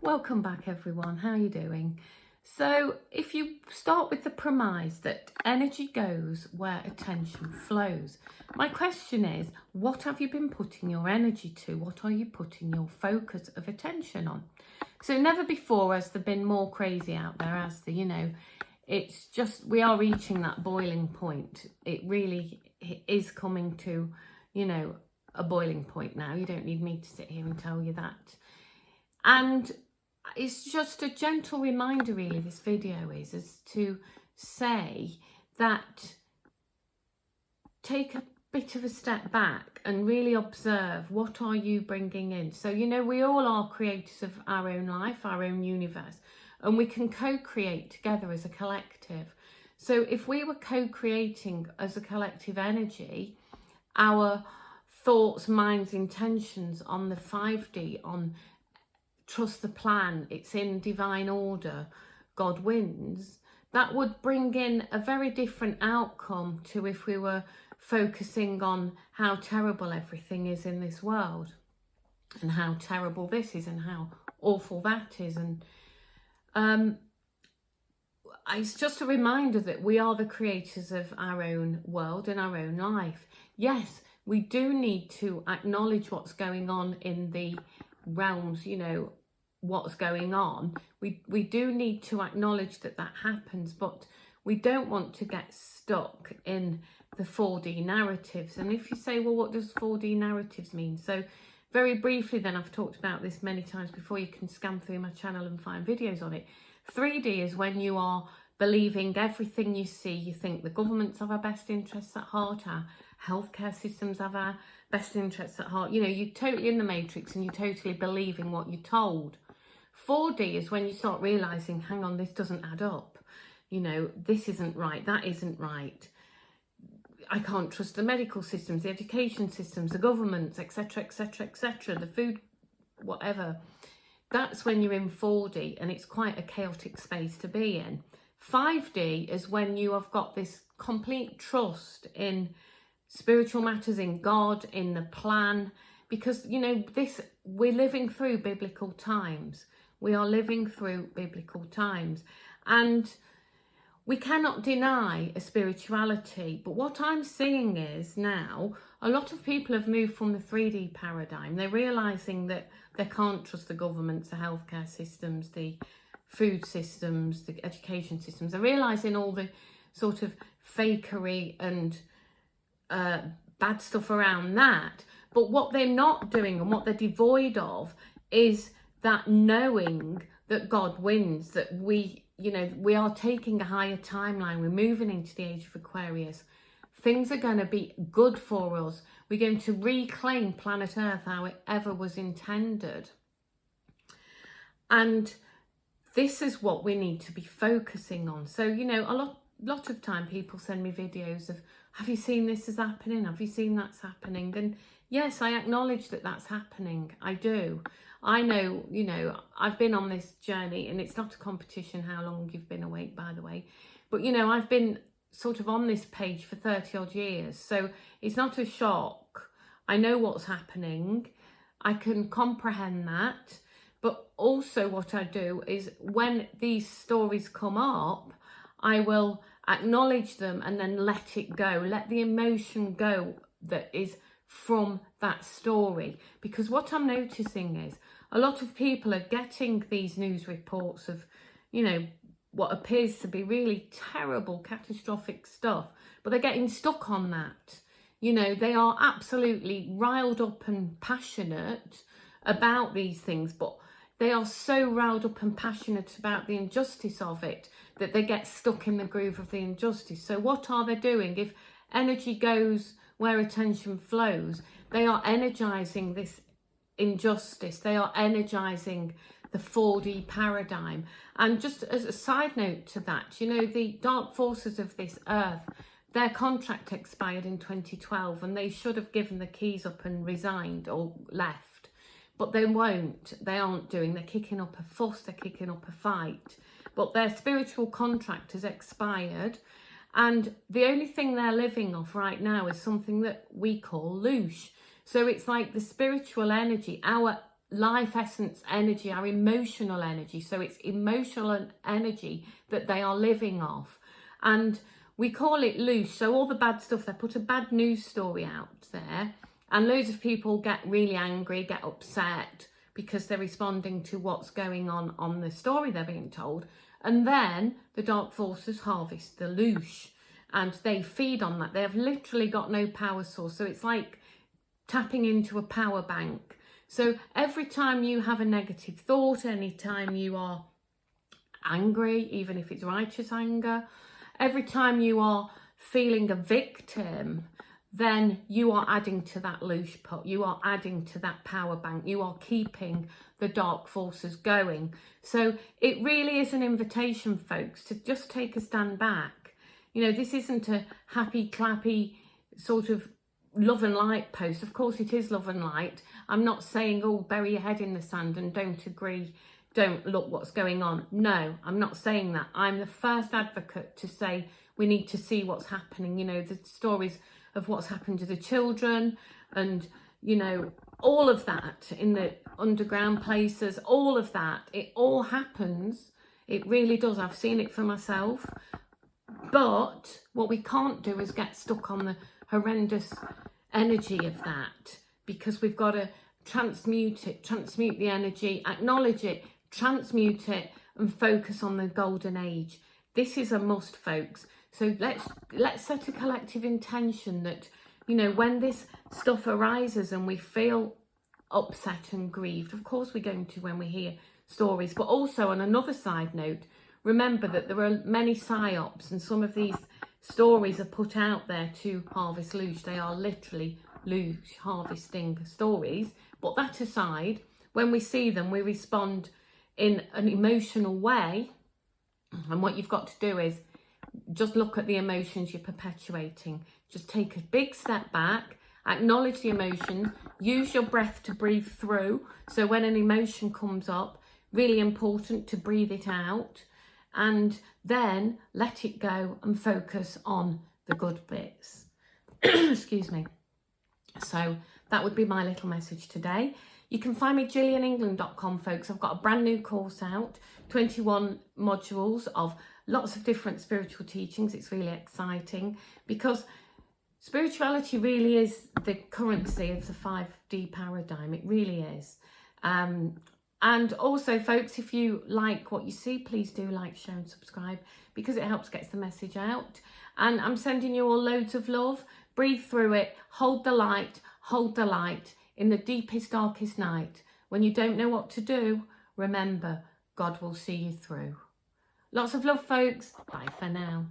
Welcome back everyone, how are you doing? So if you start with the premise that energy goes where attention flows, my question is, what have you been putting your energy to? What are you putting your focus of attention on? So never before has there been more crazy out there, has there? It's just, we are reaching that boiling point. It really is coming to, a boiling point now. You don't need me to sit here and tell you that. And it's just a gentle reminder, really, this video is to say that take a bit of a step back and really observe, what are you bringing in? So, we all are creators of our own life, our own universe, and we can co-create together as a collective. So if we were co-creating as a collective energy, our thoughts, minds, intentions on the 5D, on trust the plan, it's in divine order, God wins, that would bring in a very different outcome to if we were focusing on how terrible everything is in this world and how terrible this is and how awful that is. And it's just a reminder that we are the creators of our own world and our own life. Yes, we do need to acknowledge what's going on in the realms, what's going on. We do need to acknowledge that happens, but we don't want to get stuck in the 4D narratives. And if you say, well, what does 4D narratives mean? So very briefly then, I've talked about this many times before, you can scan through my channel and find videos on it. 3D is when you are believing everything you see. You think the governments have our best interests at heart, our healthcare systems have our best interests at heart. You're totally in the matrix and you're totally believing what you're told. 4D is when you start realising, hang on, this doesn't add up. This isn't right, that isn't right. I can't trust the medical systems, the education systems, the governments, etc., etc., etc., the food, whatever. That's when you're in 4D, and it's quite a chaotic space to be in. 5D is when you have got this complete trust in spiritual matters, in God, in the plan, because, we're living through biblical times. We are living through biblical times, and we cannot deny a spirituality. But what I'm seeing is now, a lot of people have moved from the 3D paradigm. They're realising that they can't trust the governments, the healthcare systems, the food systems, the education systems. They're realising all the sort of fakery and bad stuff around that. But what they're not doing and what they're devoid of is that knowing that God wins, that we are taking a higher timeline. We're moving into the age of Aquarius. Things are going to be good for us. We're going to reclaim planet Earth how it ever was intended. And this is what we need to be focusing on. So, a lot of time people send me videos of, have you seen this is happening? Have you seen that's happening? And yes, I acknowledge that that's happening. I do. I know, I've been on this journey, and it's not a competition how long you've been awake, by the way. But, I've been sort of on this page for 30 odd years. So it's not a shock. I know what's happening. I can comprehend that. But also what I do is when these stories come up, I will acknowledge them and then let it go. Let the emotion go that is from that story. Because what I'm noticing is a lot of people are getting these news reports of, what appears to be really terrible, catastrophic stuff, but they're getting stuck on that. They are absolutely riled up and passionate about these things, but they are so riled up and passionate about the injustice of it that they get stuck in the groove of the injustice. So what are they doing? If energy goes where attention flows, they are energizing this injustice. They are energizing the 4D paradigm. And just as a side note to that, the dark forces of this earth, their contract expired in 2012 and they should have given the keys up and resigned or left. But they won't. They aren't doing. They're kicking up a fuss. They're kicking up a fight. But their spiritual contract has expired. And the only thing they're living off right now is something that we call loosh. So it's like the spiritual energy, our life essence energy, our emotional energy. So it's emotional energy that they are living off. And we call it loose. So all the bad stuff, they put a bad news story out there and loads of people get really angry, get upset because they're responding to what's going on the story they're being told. And then the dark forces harvest the loose and they feed on that. They have literally got no power source. So it's like tapping into a power bank. So every time you have a negative thought, anytime you are angry, even if it's righteous anger, every time you are feeling a victim, then you are adding to that loose pot. You are adding to that power bank. You are keeping the dark forces going. So it really is an invitation, folks, to just take a stand back. You know, this isn't a happy, clappy sort of love and light post. Of course it is love and light. I'm not saying, oh, bury your head in the sand and don't agree, don't look what's going on. No, I'm not saying that. I'm the first advocate to say we need to see what's happening. You know, the stories of what's happened to the children and, you know, all of that in the underground places, all of that, it all happens. It really does. I've seen it for myself. But what we can't do is get stuck on the horrendous energy of that, because we've got to transmute it, transmute the energy, acknowledge it, transmute it, and focus on the golden age. This is a must, folks. So let's set a collective intention that, you know, when this stuff arises and we feel upset and grieved, of course we're going to when we hear stories, but also on another side note, remember that there are many psyops and some of these stories are put out there to harvest loose. They are literally loose harvesting stories. But that aside, when we see them, we respond in an emotional way. And what you've got to do is just look at the emotions you're perpetuating. Just take a big step back, acknowledge the emotions, use your breath to breathe through. So when an emotion comes up, really important to breathe it out. And then let it go and focus on the good bits. Excuse me. So that would be my little message today. You can find me gillianengland.com, folks. I've got a brand new course out, 21 modules of lots of different spiritual teachings. It's really exciting because spirituality really is the currency of the 5D paradigm. It really is. And also, folks, if you like what you see, please do like, share and subscribe because it helps get the message out. And I'm sending you all loads of love. Breathe through it. Hold the light. Hold the light. In the deepest, darkest night, when you don't know what to do, remember, God will see you through. Lots of love, folks. Bye for now.